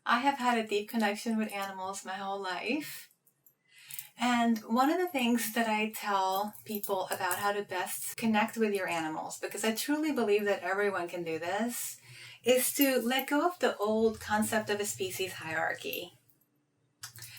I have had a deep connection with animals my whole life. And one of the things that I tell people about how to best connect with your animals, because I truly believe that everyone can do this, is to let go of the old concept of a species hierarchy.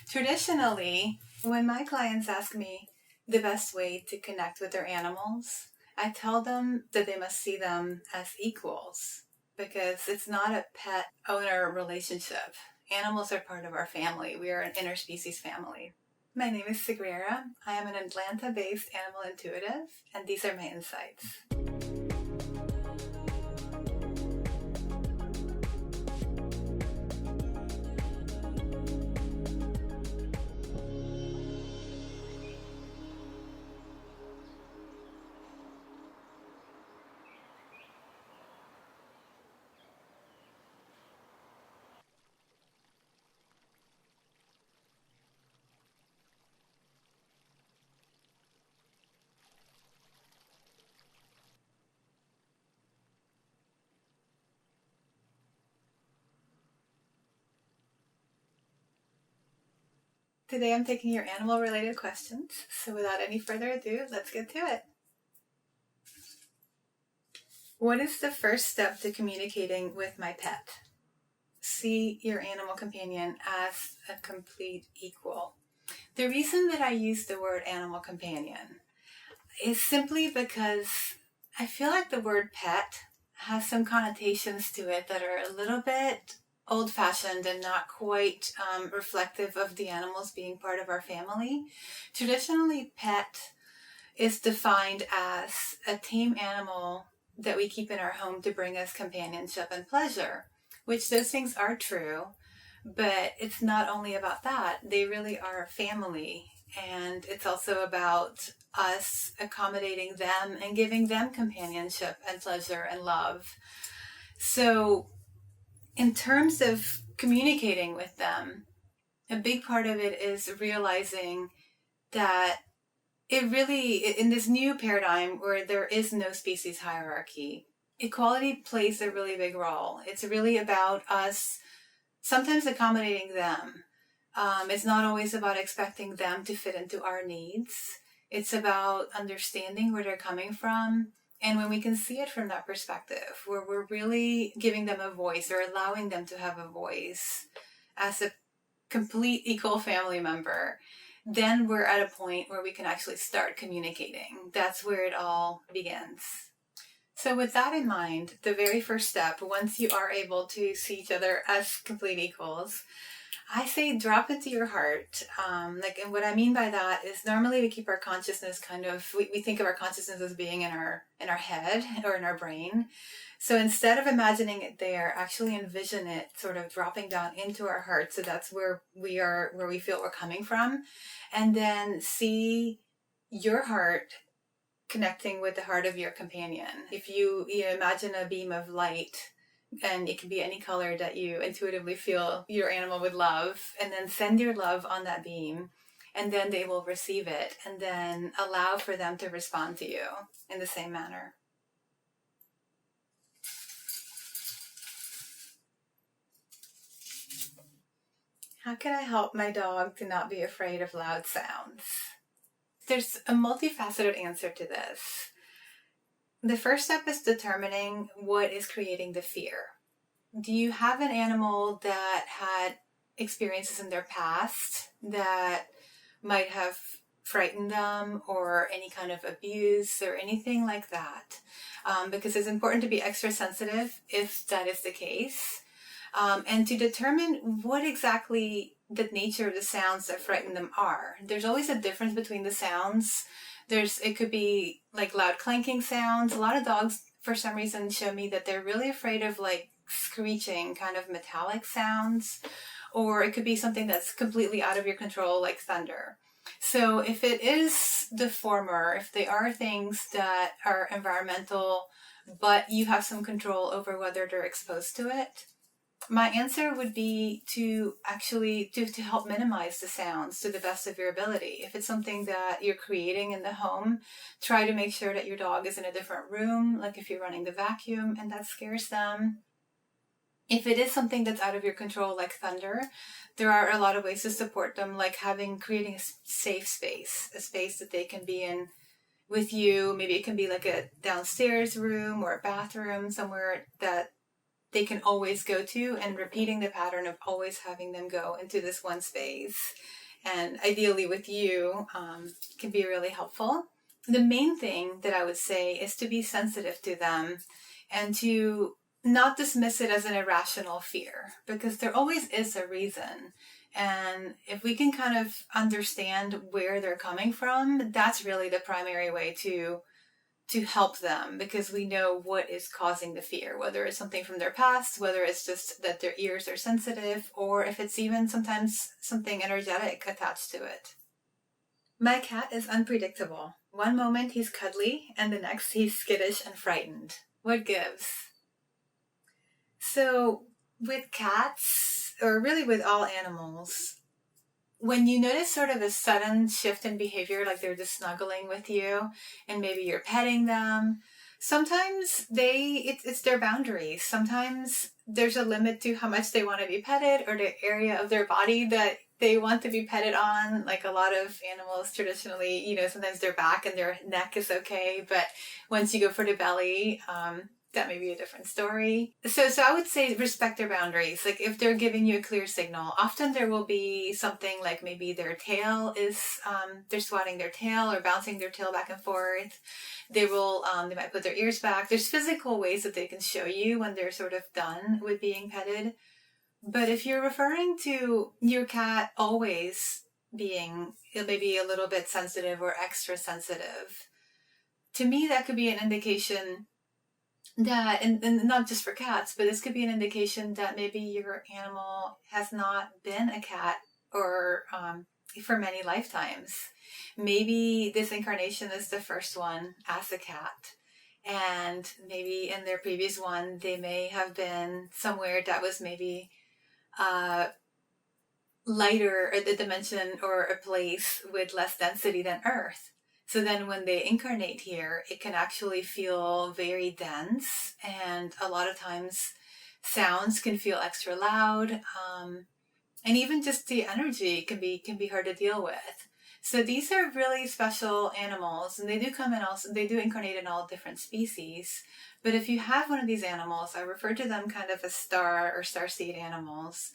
Traditionally, when my clients ask me the best way to connect with their animals, I tell them that they must see them as equals, because it's not a pet owner relationship. Animals are part of our family. We are an interspecies family. My name is Sigrira. I am an Atlanta-based animal intuitive, and these are my insights. Today I'm taking your animal-related questions, so without any further ado, let's get to it. What is the first step to communicating with my pet? See your animal companion as a complete equal. The reason that I use the word animal companion is simply because I feel like the word pet has some connotations to it that are a little bit old-fashioned and not quite reflective of the animals being part of our family. Traditionally, pet is defined as a tame animal that we keep in our home to bring us companionship and pleasure, which those things are true, but it's not only about that. They really are family, and it's also about us accommodating them and giving them companionship and pleasure and love. So in terms of communicating with them, a big part of it is realizing that it really, in this new paradigm where there is no species hierarchy, equality plays a really big role. It's really about us sometimes accommodating them. It's not always about expecting them to fit into our needs. It's about understanding where they're coming from. And when we can see it from that perspective, where we're really giving them a voice or allowing them to have a voice as a complete equal family member, then we're at a point where we can actually start communicating. That's where it all begins. So with that in mind, the very first step, once you are able to see each other as complete equals, I say drop into your heart. And what I mean by that is normally we keep our consciousness we think of our consciousness as being in our head or in our brain. So instead of imagining it there, actually envision it sort of dropping down into our heart. So that's where we feel we're coming from. And then see your heart connecting with the heart of your companion. If you imagine a beam of light, and it can be any color that you intuitively feel your animal would love, and then send your love on that beam, and then they will receive it, and then allow for them to respond to you in the same manner. How can I help my dog to not be afraid of loud sounds? There's a multifaceted answer to this. The first step is determining what is creating the fear. Do you have an animal that had experiences in their past that might have frightened them, or any kind of abuse or anything like that? Because it's important to be extra sensitive if that is the case. And to determine what exactly the nature of the sounds that frighten them are. There's always a difference between the sounds. It could be like loud clanking sounds. A lot of dogs, for some reason, show me that they're really afraid of like screeching kind of metallic sounds, or it could be something that's completely out of your control, like thunder. So if it is the former, if they are things that are environmental, but you have some control over whether they're exposed to it, my answer would be to actually to help minimize the sounds to the best of your ability. If it's something that you're creating in the home, try to make sure that your dog is in a different room, like if you're running the vacuum and that scares them. If it is something that's out of your control, like thunder, there are a lot of ways to support them, like creating a safe space, a space that they can be in with you. Maybe it can be like a downstairs room or a bathroom, somewhere that they can always go to, and repeating the pattern of always having them go into this one space, and ideally with you, can be really helpful. The main thing that I would say is to be sensitive to them and to not dismiss it as an irrational fear, because there always is a reason. And if we can kind of understand where they're coming from, that's really the primary way to help them, because we know what is causing the fear, whether it's something from their past, whether it's just that their ears are sensitive, or if it's even sometimes something energetic attached to it. My cat is unpredictable. One moment he's cuddly, and the next he's skittish and frightened. What gives? So, with cats, or really with all animals, when you notice sort of a sudden shift in behavior, like they're just snuggling with you and maybe you're petting them, sometimes it's their boundaries. Sometimes there's a limit to how much they want to be petted, or the area of their body that they want to be petted on. Like a lot of animals traditionally, sometimes their back and their neck is okay, but once you go for the belly, that may be a different story. So I would say respect their boundaries. Like if they're giving you a clear signal, often there will be something like maybe their tail is, they're swatting their tail or bouncing their tail back and forth. They might put their ears back. There's physical ways that they can show you when they're sort of done with being petted. But if you're referring to your cat always being maybe a little bit sensitive or extra sensitive, to me that could be an indication that, and not just for cats, but this could be an indication that maybe your animal has not been a cat, or for many lifetimes. Maybe this incarnation is the first one as a cat, and maybe in their previous one they may have been somewhere that was maybe lighter, or the dimension or a place with less density than Earth. So then when they incarnate here, it can actually feel very dense, and a lot of times sounds can feel extra loud, and even just the energy can be hard to deal with. So these are really special animals, and they do incarnate in all different species. But if you have one of these animals, I refer to them kind of as star or starseed animals.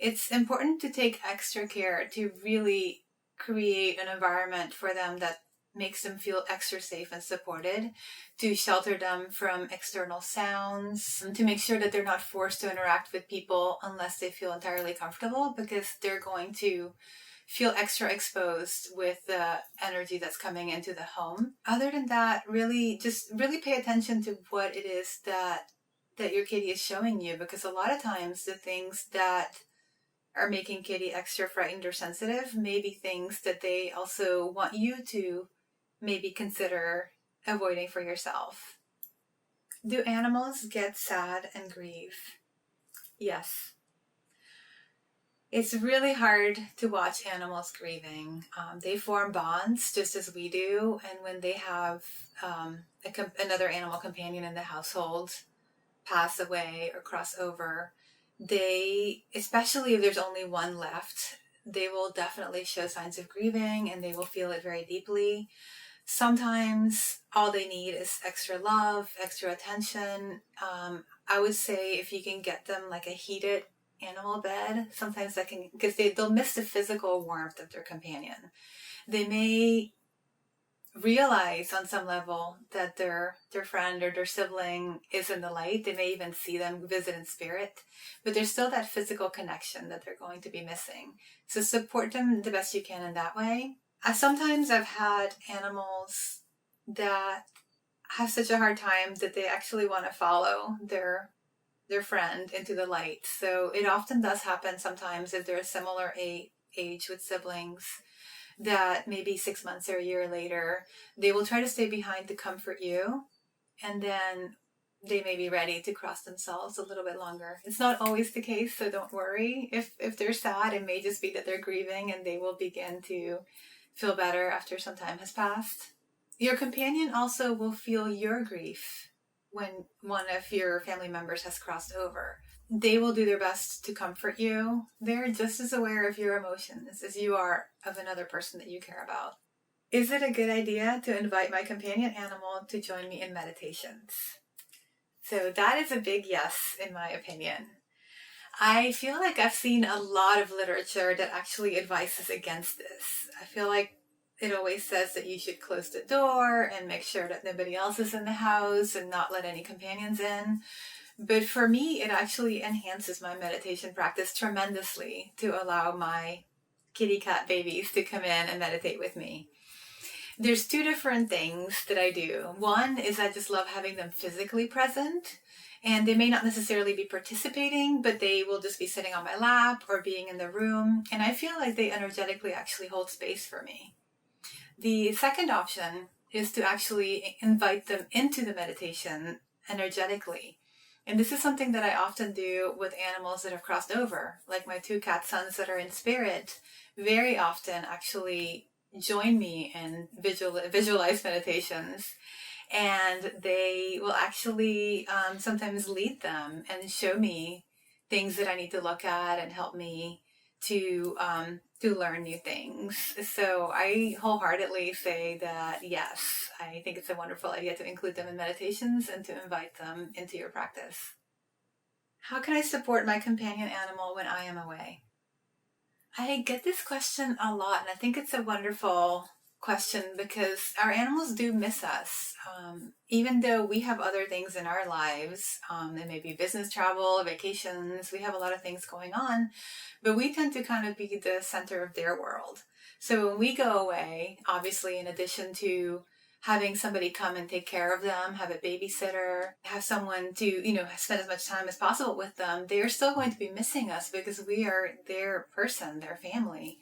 It's important to take extra care to really create an environment for them that makes them feel extra safe and supported, to shelter them from external sounds, to make sure that they're not forced to interact with people unless they feel entirely comfortable, because they're going to feel extra exposed with the energy that's coming into the home. Other than that, really pay attention to what it is that your kitty is showing you, because a lot of times the things that are making kitty extra frightened or sensitive may be things that they also want you to maybe consider avoiding for yourself. Do animals get sad and grieve? Yes. It's really hard to watch animals grieving. They form bonds just as we do, and when they have another animal companion in the household pass away or cross over, they, especially if there's only one left, they will definitely show signs of grieving, and they will feel it very deeply. Sometimes all they need is extra love, extra attention. I would say if you can get them like a heated animal bed, sometimes that can, because they'll miss the physical warmth of their companion. They may realize on some level that their friend or their sibling is in the light. They may even see them visit in spirit, but there's still that physical connection that they're going to be missing. So support them the best you can in that way. Sometimes I've had animals that have such a hard time that they actually want to follow their friend into the light. So it often does happen sometimes if they're a similar age with siblings, that maybe 6 months or a year later, they will try to stay behind to comfort you, and then they may be ready to cross themselves a little bit longer. It's not always the case, so don't worry. If they're sad, it may just be that they're grieving, and they will begin to feel better after some time has passed. Your companion also will feel your grief when one of your family members has crossed over. they will do their best to comfort you. They're just as aware of your emotions as you are of another person that you care about. Is it a good idea to invite my companion animal to join me in meditations? So that is a big yes, in my opinion. I feel like I've seen a lot of literature that actually advises against this. I feel like it always says that you should close the door and make sure that nobody else is in the house and not let any companions in. But for me, it actually enhances my meditation practice tremendously to allow my kitty cat babies to come in and meditate with me. There's two different things that I do. One is I just love having them physically present, and they may not necessarily be participating, but they will just be sitting on my lap or being in the room, and I feel like they energetically actually hold space for me. The second option is to actually invite them into the meditation energetically. And this is something that I often do with animals that have crossed over, like my two cat sons that are in spirit, very often actually join me in visualized meditations. And they will actually sometimes lead them and show me things that I need to look at and help me to learn new things. So I wholeheartedly say that yes, I think it's a wonderful idea to include them in meditations and to invite them into your practice. How can I support my companion animal when I am away? I get this question a lot, and I think it's a wonderful question because our animals do miss us. Even though we have other things in our lives, it may be business travel, vacations, we have a lot of things going on, but we tend to kind of be the center of their world. So when we go away, obviously, in addition to having somebody come and take care of them, have a babysitter, have someone to, spend as much time as possible with them, they're still going to be missing us because we are their person, their family.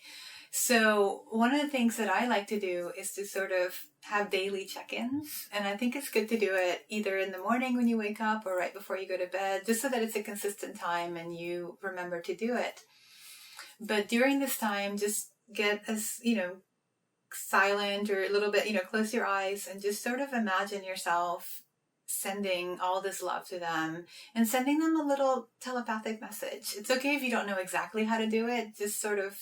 So one of the things that I like to do is to sort of have daily check-ins. And I think it's good to do it either in the morning when you wake up or right before you go to bed, just so that it's a consistent time and you remember to do it. But during this time, just get as, silent or a little bit, close your eyes and just sort of imagine yourself sending all this love to them and sending them a little telepathic message. It's okay if you don't know exactly how to do it, just sort of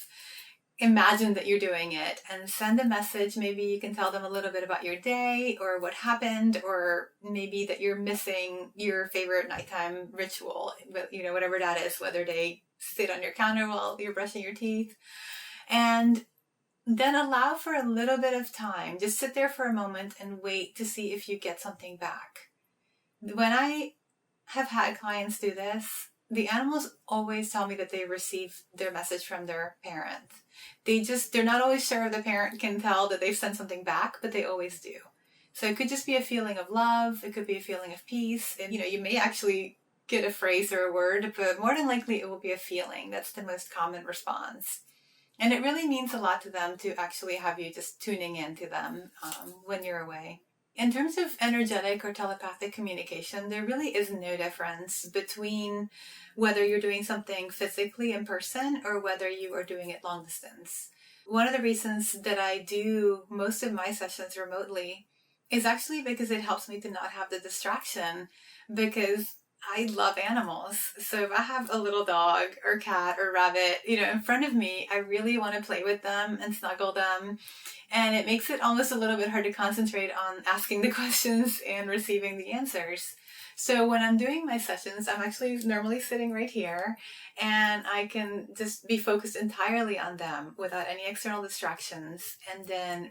imagine that you're doing it and send a message. Maybe you can tell them a little bit about your day or what happened, or maybe that you're missing your favorite nighttime ritual, whatever that is, whether they sit on your counter while you're brushing your teeth. And then allow for a little bit of time. Just sit there for a moment and wait to see if you get something back. When I have had clients do this, the animals always tell me that they receive their message from their parent. They're not always sure if the parent can tell that they've sent something back, but they always do. So it could just be a feeling of love. It could be a feeling of peace. And, you may actually get a phrase or a word, but more than likely it will be a feeling. That's the most common response. And it really means a lot to them to actually have you just tuning in to them when you're away. In terms of energetic or telepathic communication, there really is no difference between whether you're doing something physically in person or whether you are doing it long distance. One of the reasons that I do most of my sessions remotely is actually because it helps me to not have the distraction, because I love animals. So if I have a little dog or cat or rabbit, in front of me, I really want to play with them and snuggle them. And it makes it almost a little bit hard to concentrate on asking the questions and receiving the answers. So when I'm doing my sessions, I'm actually normally sitting right here, and I can just be focused entirely on them without any external distractions, and then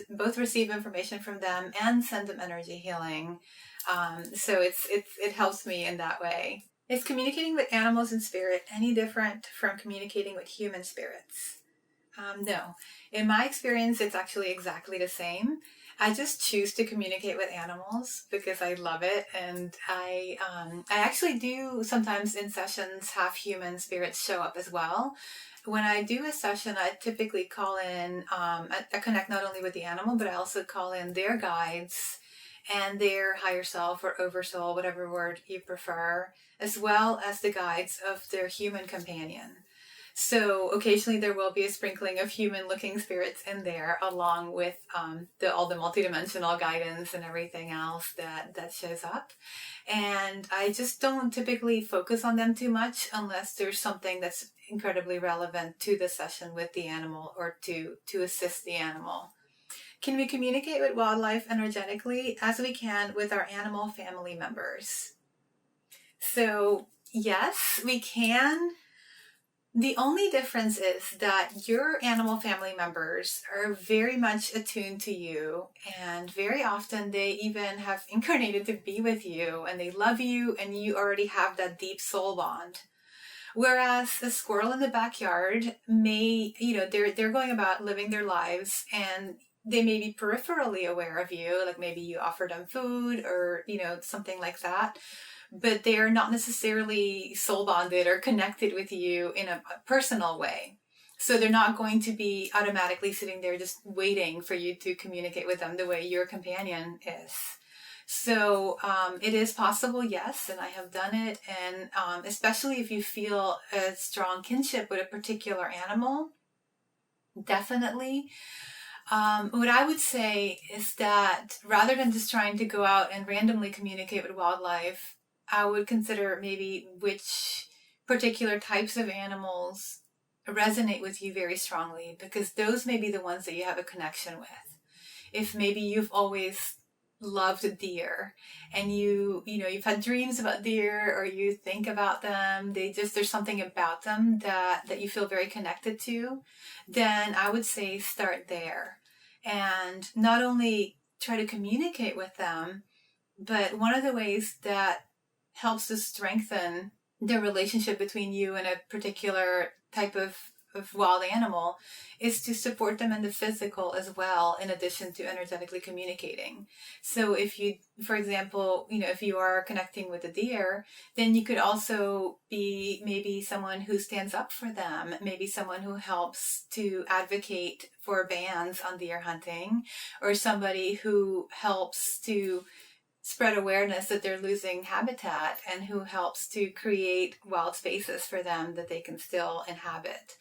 both receive information from them and send them energy healing. So it helps me in that way. Is communicating with animals in spirit any different from communicating with human spirits? No. In my experience, it's actually exactly the same. I just choose to communicate with animals because I love it, and I actually do sometimes in sessions have human spirits show up as well. When I do a session, I typically call in, I connect not only with the animal, but I also call in their guides and their higher self or oversoul, whatever word you prefer, as well as the guides of their human companion. So occasionally there will be a sprinkling of human-looking spirits in there, along with all the multidimensional guidance and everything else that shows up. And I just don't typically focus on them too much unless there's something that's incredibly relevant to the session with the animal or to assist the animal. Can we communicate with wildlife energetically? As we can with our animal family members. So yes, we can. The only difference is that your animal family members are very much attuned to you, and very often they even have incarnated to be with you, and they love you, and you already have that deep soul bond. Whereas a squirrel in the backyard may, they're going about living their lives, and they may be peripherally aware of you, like maybe you offer them food or, something like that. But they are not necessarily soul bonded or connected with you in a personal way. So they're not going to be automatically sitting there just waiting for you to communicate with them the way your companion is. So it is possible, yes, and I have done it. And especially if you feel a strong kinship with a particular animal, definitely. What I would say is that rather than just trying to go out and randomly communicate with wildlife, I would consider maybe which particular types of animals resonate with you very strongly, because those may be the ones that you have a connection with. If maybe you've always loved deer and you've had dreams about deer, or you think about them, there's something about them that you feel very connected to, then I would say start there. And not only try to communicate with them, but one of the ways that helps to strengthen the relationship between you and a particular type of wild animal is to support them in the physical as well, in addition to energetically communicating. So if you, for example, if you are connecting with a deer, then you could also be maybe someone who stands up for them, maybe someone who helps to advocate for bans on deer hunting, or somebody who helps to spread awareness that they're losing habitat, and who helps to create wild spaces for them that they can still inhabit.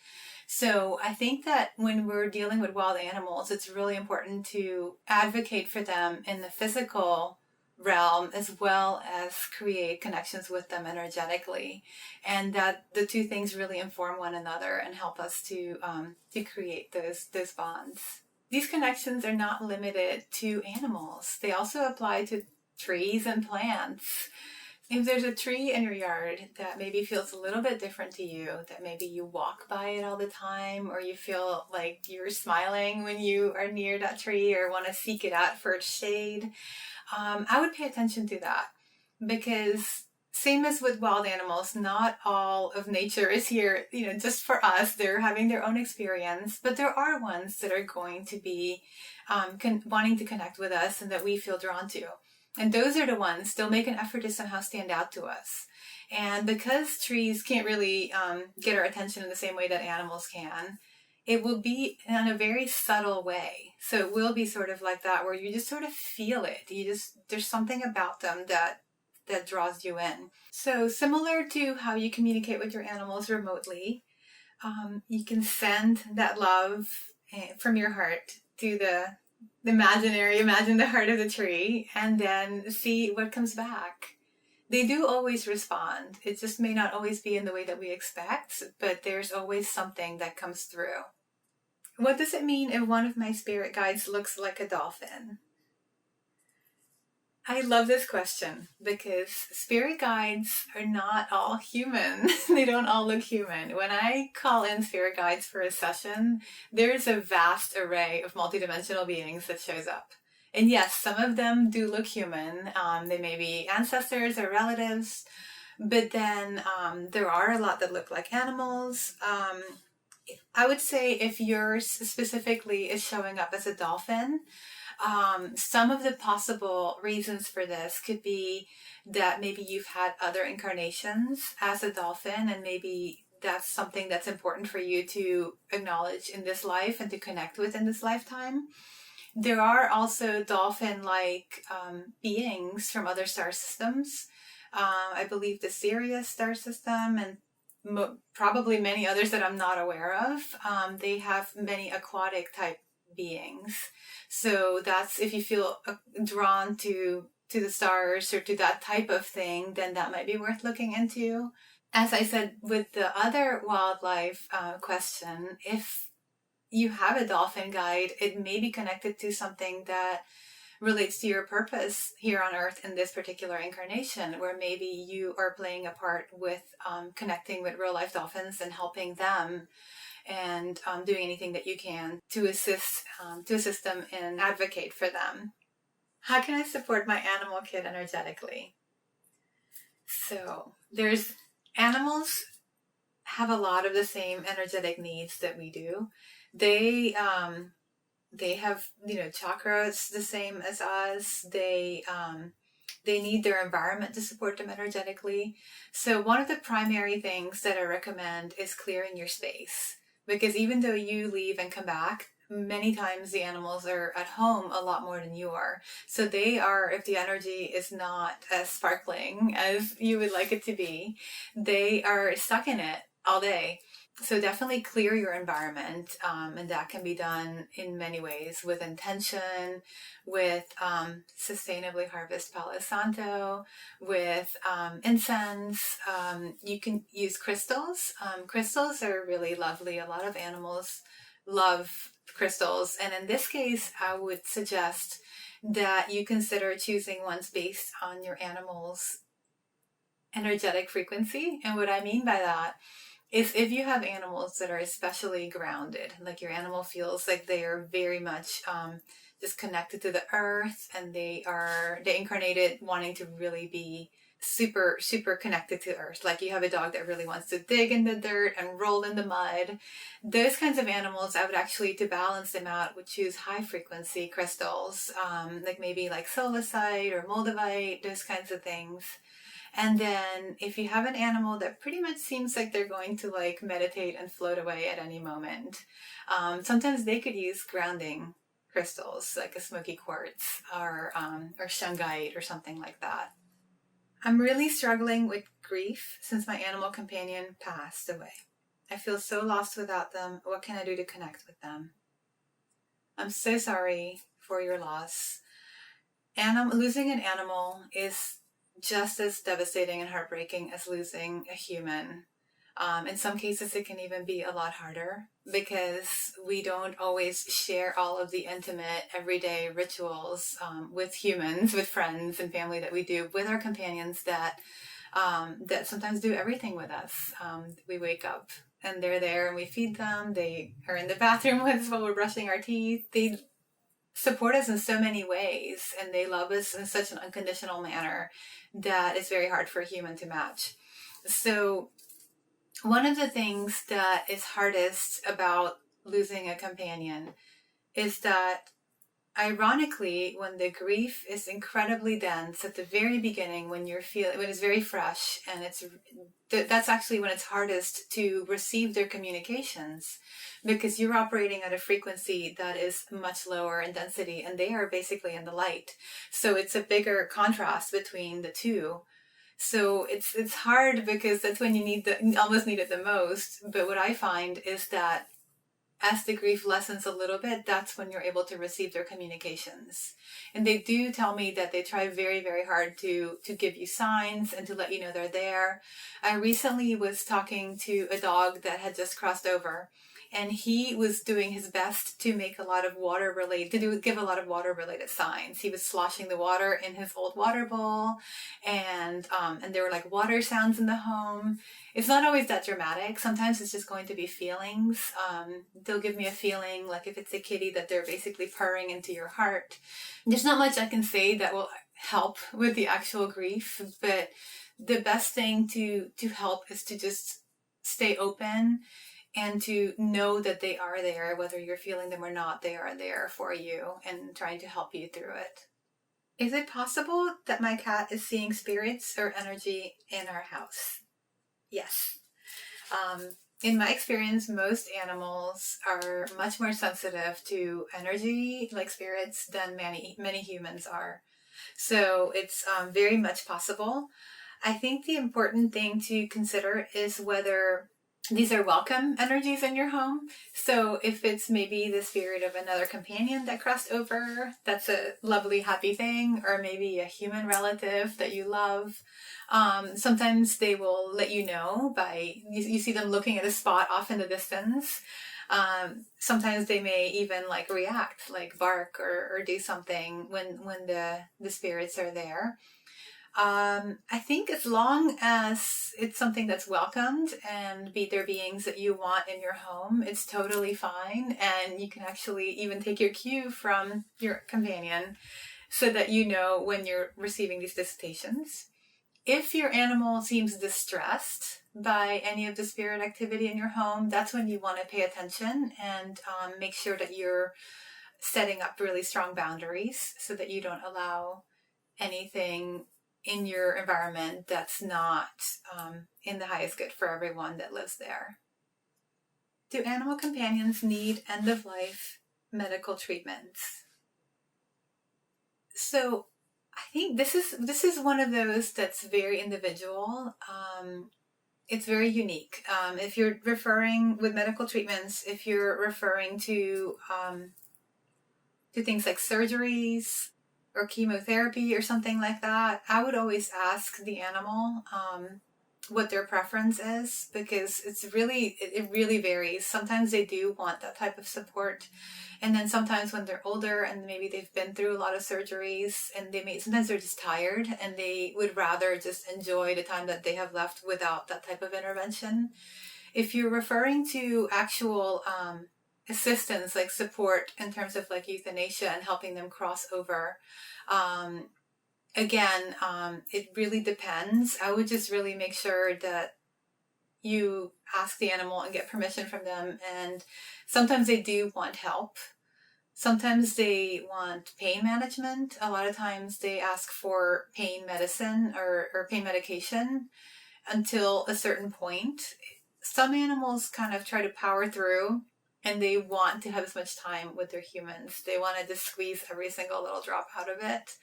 So I think that when we're dealing with wild animals, it's really important to advocate for them in the physical realm, as well as create connections with them energetically, and that the two things really inform one another and help us to create those bonds. These connections are not limited to animals. They also apply to trees and plants. If there's a tree in your yard that maybe feels a little bit different to you, that maybe you walk by it all the time, or you feel like you're smiling when you are near that tree or want to seek it out for its shade, I would pay attention to that. Because same as with wild animals, not all of nature is here, just for us. They're having their own experience, but there are ones that are going to be wanting to connect with us and that we feel drawn to. And those are the ones, they'll make an effort to somehow stand out to us. And because trees can't really get our attention in the same way that animals can, it will be in a very subtle way. So it will be sort of like that, where you just sort of feel it. There's something about them that draws you in. So similar to how you communicate with your animals remotely, you can send that love from your heart to imagine the heart of the tree, and then see what comes back. They do always respond. It just may not always be in the way that we expect, but there's always something that comes through. What does it mean if one of my spirit guides looks like a dolphin? I love this question, because spirit guides are not all human. They don't all look human. When I call in spirit guides for a session, there's a vast array of multidimensional beings that shows up. And yes, some of them do look human. They may be ancestors or relatives, but then there are a lot that look like animals. I would say if yours specifically is showing up as a dolphin, some of the possible reasons for this could be that maybe you've had other incarnations as a dolphin, and maybe that's something that's important for you to acknowledge in this life and to connect with in this lifetime. There are also dolphin-like beings from other star systems. I believe the Sirius star system and probably many others that I'm not aware of. They have many aquatic type beings. So that's, if you feel drawn to the stars or to that type of thing, then that might be worth looking into. As I said with the other wildlife question, if you have a dolphin guide, it may be connected to something that relates to your purpose here on earth in this particular incarnation, where maybe you are playing a part with connecting with real life dolphins and helping them, and doing anything that you can to assist them and advocate for them. How can I support my animal kid energetically? So there's animals have a lot of the same energetic needs that we do. They have, chakras the same as us. They need their environment to support them energetically. So one of the primary things that I recommend is clearing your space, because even though you leave and come back, many times the animals are at home a lot more than you are. So they are, if the energy is not as sparkling as you would like it to be, they are stuck in it all day. So definitely clear your environment, and that can be done in many ways, with intention, with sustainably harvest Palo Santo, with incense. You can use crystals. Crystals are really lovely. A lot of animals love crystals, and in this case, I would suggest that you consider choosing ones based on your animal's energetic frequency. And what I mean by that is, if you have animals that are especially grounded, like your animal feels like they are very much just connected to the earth, and they incarnated wanting to really be super, super connected to earth. Like you have a dog that really wants to dig in the dirt and roll in the mud. Those kinds of animals, I would actually, to balance them out, would choose high frequency crystals, like maybe like solasite or moldavite, those kinds of things. And then if you have an animal that pretty much seems like they're going to like meditate and float away at any moment, sometimes they could use grounding crystals, like a smoky quartz or shungite or something like that. I'm really struggling with grief since my animal companion passed away. I feel so lost without them. What can I do to connect with them? I'm so sorry for your loss. Losing an animal is just as devastating and heartbreaking as losing a human. In some cases, it can even be a lot harder, because we don't always share all of the intimate, everyday rituals with humans, with friends and family that we do with our companions that sometimes do everything with us. We wake up and they're there and we feed them. They are in the bathroom with us while we're brushing our teeth. They support us in so many ways, and they love us in such an unconditional manner that it's very hard for a human to match. So one of the things that is hardest about losing a companion is that, ironically, when the grief is incredibly dense at the very beginning, when it's very fresh, and that's actually when it's hardest to receive their communications, because you're operating at a frequency that is much lower in density, and they are basically in the light. So it's a bigger contrast between the two. So it's hard, because that's when you almost need it the most. But what I find is that as the grief lessens a little bit, that's when you're able to receive their communications. And they do tell me that they try very, very hard to give you signs and to let you know they're there. I recently was talking to a dog that had just crossed over, and he was doing his best to make a lot of give a lot of water related signs. He was sloshing the water in his old water bowl, and there were like water sounds in the home. It's not always that dramatic. Sometimes it's just going to be feelings. They'll give me a feeling, like if it's a kitty, that they're basically purring into your heart. There's not much I can say that will help with the actual grief, but the best thing to help is to just stay open and to know that they are there, whether you're feeling them or not. They are there for you and trying to help you through it. Is it possible that my cat is seeing spirits or energy in our house? Yes. In my experience, most animals are much more sensitive to energy, like spirits, than many humans are. So it's very much possible. I think the important thing to consider is whether these are welcome energies in your home. So if it's maybe the spirit of another companion that crossed over, that's a lovely, happy thing, or maybe a human relative that you love. Sometimes they will let you know by, you see them looking at a spot off in the distance. Sometimes they may even like react, like bark or do something when the spirits are there. I think as long as it's something that's welcomed and they're beings that you want in your home, it's totally fine. And you can actually even take your cue from your companion so that you know when you're receiving these visitations. If your animal seems distressed by any of the spirit activity in your home, that's when you want to pay attention and make sure that you're setting up really strong boundaries so that you don't allow anything in your environment that's not in the highest good for everyone that lives there. Do animal companions need end-of-life medical treatments? So I think this is one of those that's very individual. It's very unique. If you're referring with medical treatments, if you're referring to things like surgeries or chemotherapy or something like that, I would always ask the animal what their preference is, because it really varies. Sometimes they do want that type of support, and then sometimes when they're older and maybe they've been through a lot of surgeries and sometimes they're just tired and they would rather just enjoy the time that they have left without that type of intervention. If you're referring to actual assistance, like support in terms of like euthanasia and helping them cross over, again, it really depends. I would just really make sure that you ask the animal and get permission from them. And sometimes they do want help. Sometimes they want pain management. A lot of times they ask for pain medicine or pain medication until a certain point. Some animals kind of try to power through and they want to have as much time with their humans. They want to just squeeze every single little drop out of it.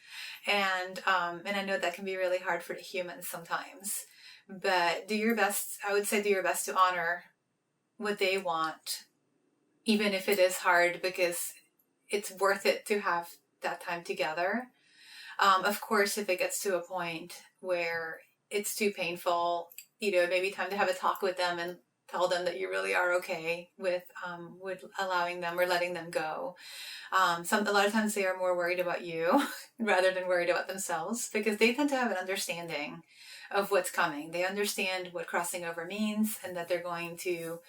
And I know that can be really hard for the humans sometimes. But do your best. I would say do your best to honor what they want, even if it is hard, because it's worth it to have that time together. Of course, if it gets to a point where it's too painful, maybe time to have a talk with them and tell them that you really are okay with allowing them or letting them go. A lot of times they are more worried about you rather than worried about themselves, because they tend to have an understanding of what's coming. They understand what crossing over means and that they're going to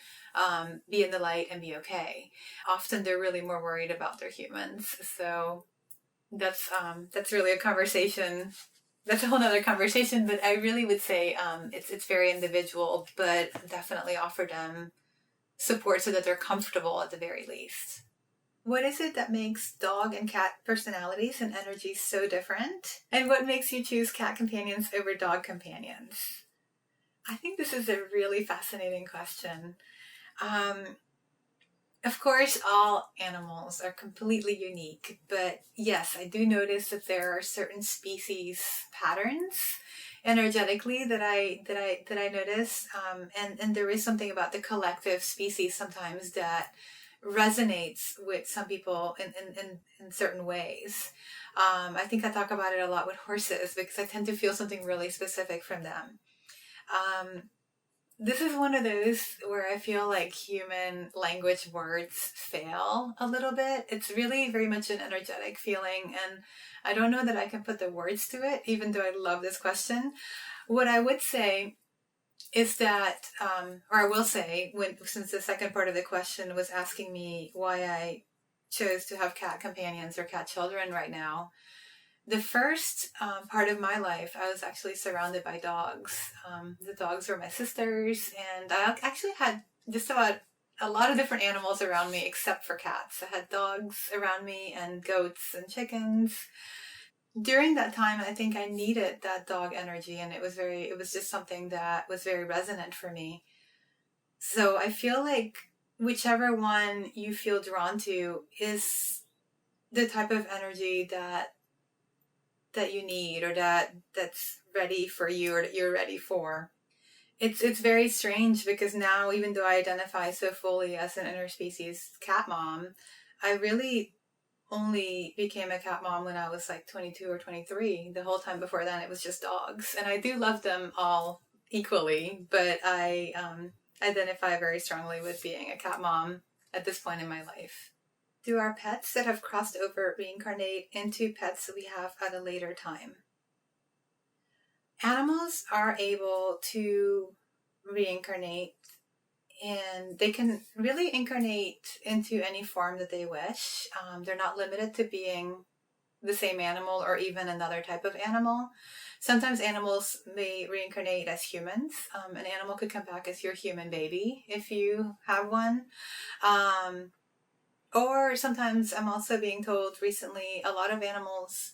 be in the light and be okay. Often they're really more worried about their humans. So that's really a conversation. That's a whole nother conversation, but I really would say it's very individual, but definitely offer them support so that they're comfortable at the very least. What is it that makes dog and cat personalities and energies so different? And what makes you choose cat companions over dog companions? I think this is a really fascinating question. Of course, all animals are completely unique, but yes, I do notice that there are certain species patterns energetically that I notice, and there is something about the collective species sometimes that resonates with some people in certain ways. I think I talk about it a lot with horses because I tend to feel something really specific from them. This is one of those where I feel like human language words fail a little bit. It's really very much an energetic feeling, and I don't know that I can put the words to it, even though I love this question. What I would say is that, or I will say, since the second part of the question was asking me why I chose to have cat companions or cat children right now, the first part of my life, I was actually surrounded by dogs. The dogs were my sisters, and I actually had just about a lot of different animals around me except for cats. I had dogs around me and goats and chickens. During that time, I think I needed that dog energy, and it was just something that was very resonant for me. So I feel like whichever one you feel drawn to is the type of energy that that you need, or that's ready for you, or that you're ready for. It's very strange because now, even though I identify so fully as an interspecies cat mom, I really only became a cat mom when I was like 22 or 23. The whole time before then, it was just dogs. And I do love them all equally, but I identify very strongly with being a cat mom at this point in my life. Do our pets that have crossed over reincarnate into pets that we have at a later time? Animals are able to reincarnate, and they can really incarnate into any form that they wish. They're not limited to being the same animal or even another type of animal. Sometimes animals may reincarnate as humans. An animal could come back as your human baby if you have one. Or sometimes, I'm also being told recently, a lot of animals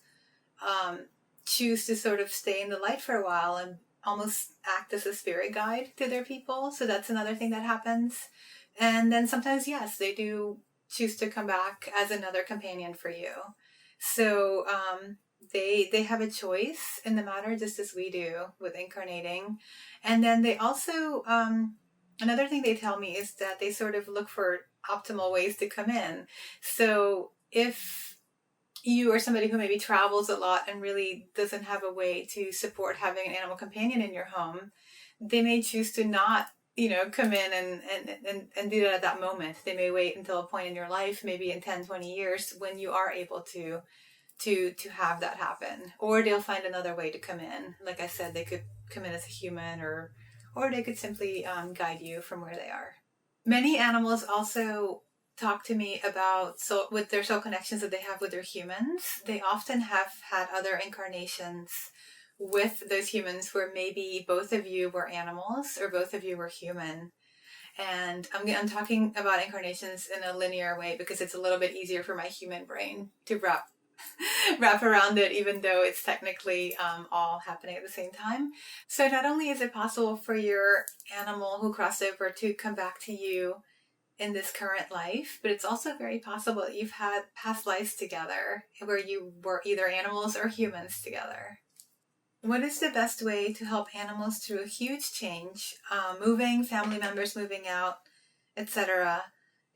choose to sort of stay in the light for a while and almost act as a spirit guide to their people. So that's another thing that happens. And then sometimes, yes, they do choose to come back as another companion for you. So they have a choice in the matter, just as we do with incarnating. And then they also, another thing they tell me is that they sort of look for optimal ways to come in. So if you are somebody who maybe travels a lot and really doesn't have a way to support having an animal companion in your home, they may choose to not, come in and do that at that moment. They may wait until a point in your life, maybe in 10, 20 years, when you are able to have that happen. Or they'll find another way to come in. Like I said, they could come in as a human, or they could simply guide you from where they are. Many animals also talk to me about with their soul connections that they have with their humans. They often have had other incarnations with those humans where maybe both of you were animals or both of you were human. And I'm talking about incarnations in a linear way because it's a little bit easier for my human brain to wrap around it, even though it's technically all happening at the same time. So not only is it possible for your animal who crossed over to come back to you in this current life, but it's also very possible that you've had past lives together where you were either animals or humans together. What is the best way to help animals through a huge change, moving, family members moving out, etc.,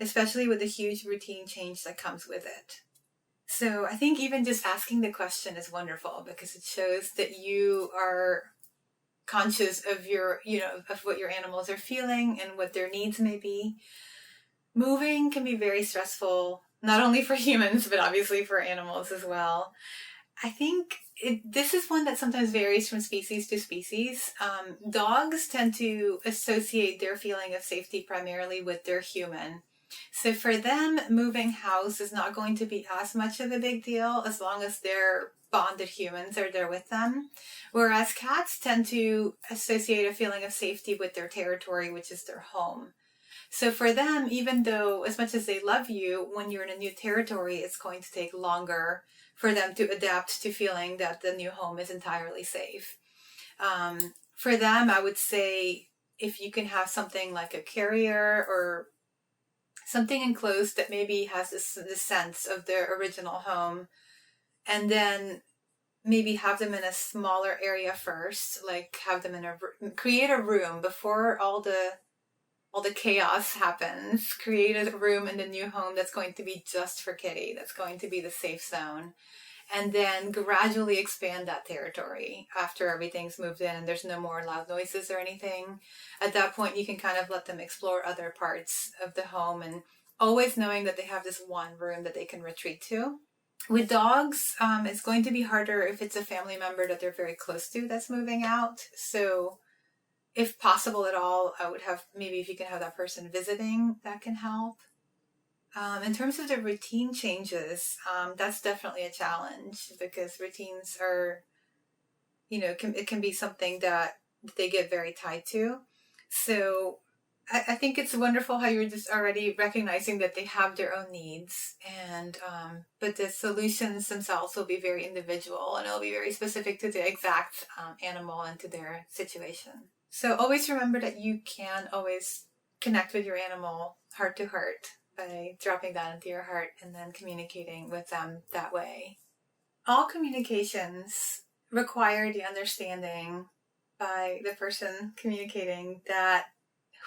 especially with the huge routine change that comes with it? So I think even just asking the question is wonderful because it shows that you are conscious of of what your animals are feeling and what their needs may be. Moving can be very stressful, not only for humans, but obviously for animals as well. I think this is one that sometimes varies from species to species. Dogs tend to associate their feeling of safety primarily with their human. So for them, moving house is not going to be as much of a big deal as long as their bonded humans are there with them. Whereas cats tend to associate a feeling of safety with their territory, which is their home. So for them, even though as much as they love you, when you're in a new territory, it's going to take longer for them to adapt to feeling that the new home is entirely safe. For them, I would say if you can have something like a carrier or something enclosed that maybe has this sense of their original home, and then maybe have them in a smaller area first, like have them create a room before all the chaos happens. Create a room in the new home that's going to be just for Kitty, that's going to be the safe zone, and then gradually expand that territory after everything's moved in and there's no more loud noises or anything. At that point, you can kind of let them explore other parts of the home, and always knowing that they have this one room that they can retreat to. With dogs, it's going to be harder if it's a family member that they're very close to that's moving out. So if possible at all, I would have, maybe if you can have that person visiting, that can help. In terms of the routine changes, that's definitely a challenge because routines are, it can be something that they get very tied to. So I think it's wonderful how you're just already recognizing that they have their own needs, and but the solutions themselves will be very individual and it'll be very specific to the exact animal and to their situation. So always remember that you can always connect with your animal heart to heart by dropping that into your heart and then communicating with them that way. all communications require the understanding by the person communicating that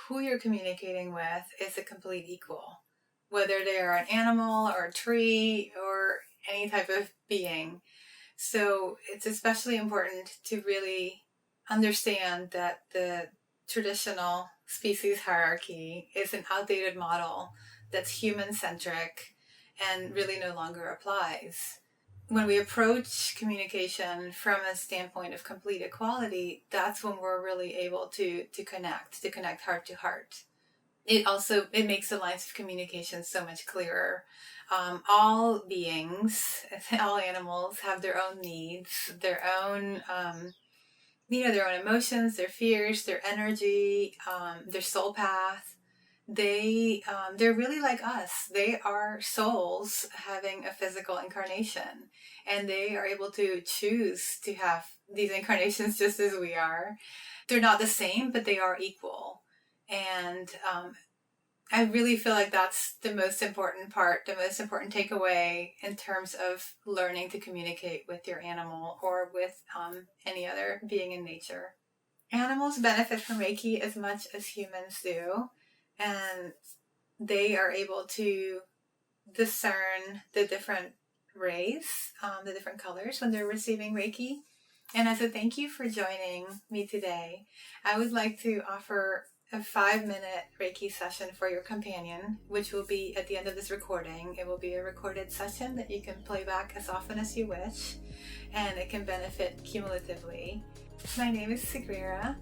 who you're communicating with is a complete equal, whether they are an animal or a tree or any type of being. So it's especially important to really understand that the traditional species hierarchy is an outdated model that's human-centric and really no longer applies. When we approach communication from a standpoint of complete equality, that's when we're really able to connect heart to heart. It makes the lines of communication so much clearer. All beings, all animals have their own needs, their own their own emotions, their fears, their energy, their soul path. They're really like us. They are souls having a physical incarnation, and they are able to choose to have these incarnations just as we are. They're not the same, but they are equal. And I really feel like that's the most important part, the most important takeaway in terms of learning to communicate with your animal or with any other being in nature. Animals benefit from Reiki as much as humans do, and they are able to discern the different rays, the different colors when they're receiving Reiki. And as a thank you for joining me today, I would like to offer a 5-minute Reiki session for your companion, which will be at the end of this recording. It will be a recorded session that you can play back as often as you wish, and it can benefit cumulatively. My name is Sigrira,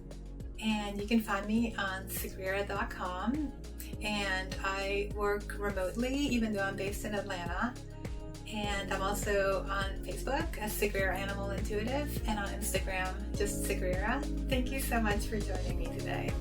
and you can find me on sigrira.com, and I work remotely even though I'm based in Atlanta. And I'm also on Facebook as Sigrira Animal Intuitive, and on Instagram, just Sigrira. Thank you so much for joining me today.